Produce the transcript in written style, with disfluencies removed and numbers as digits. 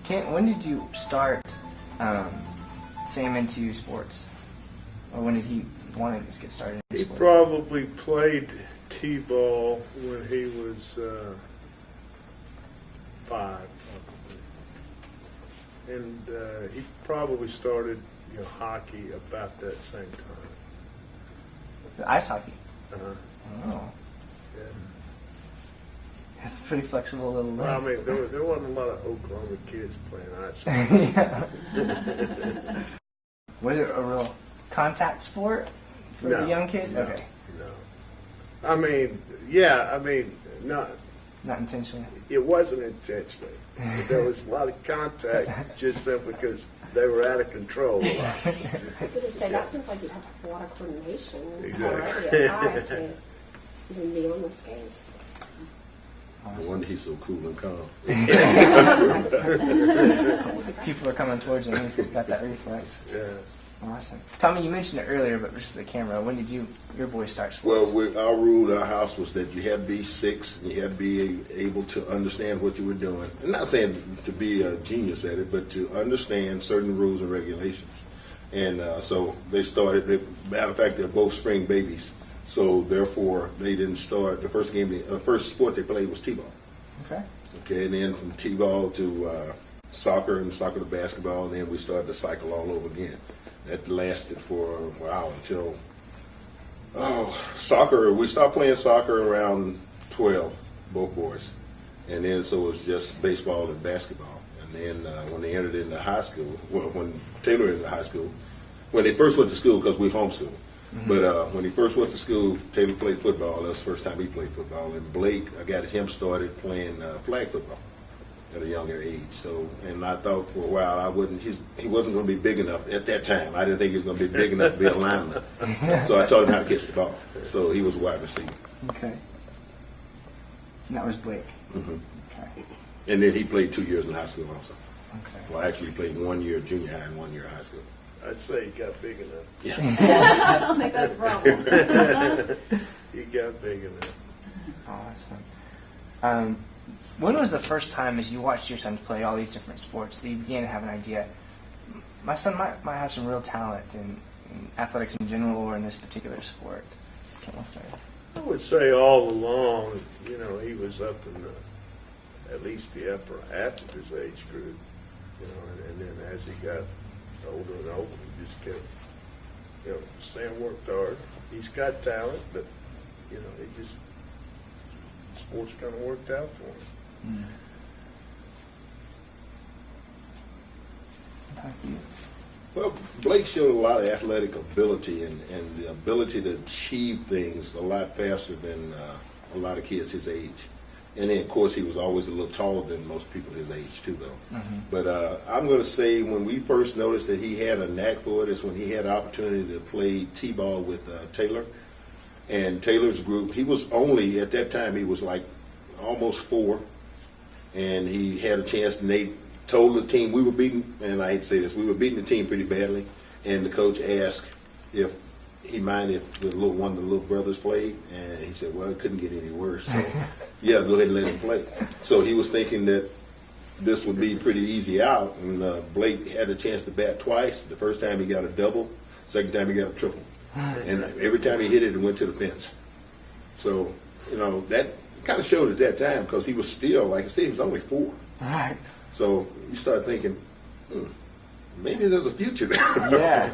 Kent, when did you start Sam into sports? Or when did he want to get started in He sports? probably played T-ball when he was 5, probably. And he probably started hockey about that same time. The ice hockey? Uh-huh. Oh. Yeah. That's a pretty flexible little leg. Well, I mean, there wasn't a lot of Oklahoma kids playing ice hockey. Yeah. Was it a real contact sport for the young kids? Okay. No. I mean, yeah, not intentionally. It wasn't intentionally. But there was a lot of contact just simply because they were out of control a lot. I was going to say, that seems like you'd have to have a lot of coordination Exactly. already at 5 to even be on the skates. No wonder he's so cool and calm. People are coming towards him. He's got that reflex. Yeah. Awesome. Tommy, you mentioned it earlier, but just for the camera, when did your boys start sports? Well, our rule in our house was that you had to be 6 and you had to be able to understand what you were doing. I'm not saying to be a genius at it, but to understand certain rules and regulations. And so they started. Matter of fact, they're both spring babies. So therefore, they didn't start. The first sport they played was T-ball. Okay. Okay, and then from T-ball to soccer, and soccer to basketball, and then we started to cycle all over again. That lasted for a while until soccer. We stopped playing soccer around 12, both boys, and then so it was just baseball and basketball. And then when they entered into high school, well, when Taylor entered high school, when they first went to school because we homeschooled. Mm-hmm. But when he first went to school, Taylor played football. That was the first time he played football. And Blake, I got him started playing flag football at a younger age. So, and I thought for a while he wasn't going to be big enough at that time. I didn't think he was going to be big enough to be a lineman. So I taught him how to catch the ball. So he was a wide receiver. Okay. And that was Blake. Mm-hmm. Okay. And then he played 2 years in high school also. Okay. Well, actually, he played 1 year junior high and 1 year high school. I'd say he got big enough. Yeah. I don't think that's a problem. He got big enough. Awesome. When was the first time, as you watched your sons play all these different sports, that you began to have an idea, my son might have some real talent in athletics in general or in this particular sport? Okay, we'll start. I would say all along, he was up in at least the upper half of his age group, and then as he got older and older, he just kept, Sam worked hard. He's got talent, but, sports kind of worked out for him. Mm. Thank you. Well, Blake showed a lot of athletic ability and the ability to achieve things a lot faster than a lot of kids his age. And then, of course, he was always a little taller than most people his age, too, though. Mm-hmm. But I'm going to say when we first noticed that he had a knack for it is when he had the opportunity to play T-ball with Taylor. And Taylor's group, he was only, at that time, he was like almost 4. And he had a chance, and they told the team we were beating, and I hate to say this, we were beating the team pretty badly. And the coach asked if he minded if one of the little brothers played, and he said, well, it couldn't get any worse. So, yeah, go ahead and let him play. So he was thinking that this would be pretty easy out, and Blake had a chance to bat twice. The first time he got a double, second time he got a triple. And every time he hit it, it went to the fence. So, that kind of showed at that time because he was still, like I said, he was only 4. All right. So you start thinking, maybe there's a future there. Yeah.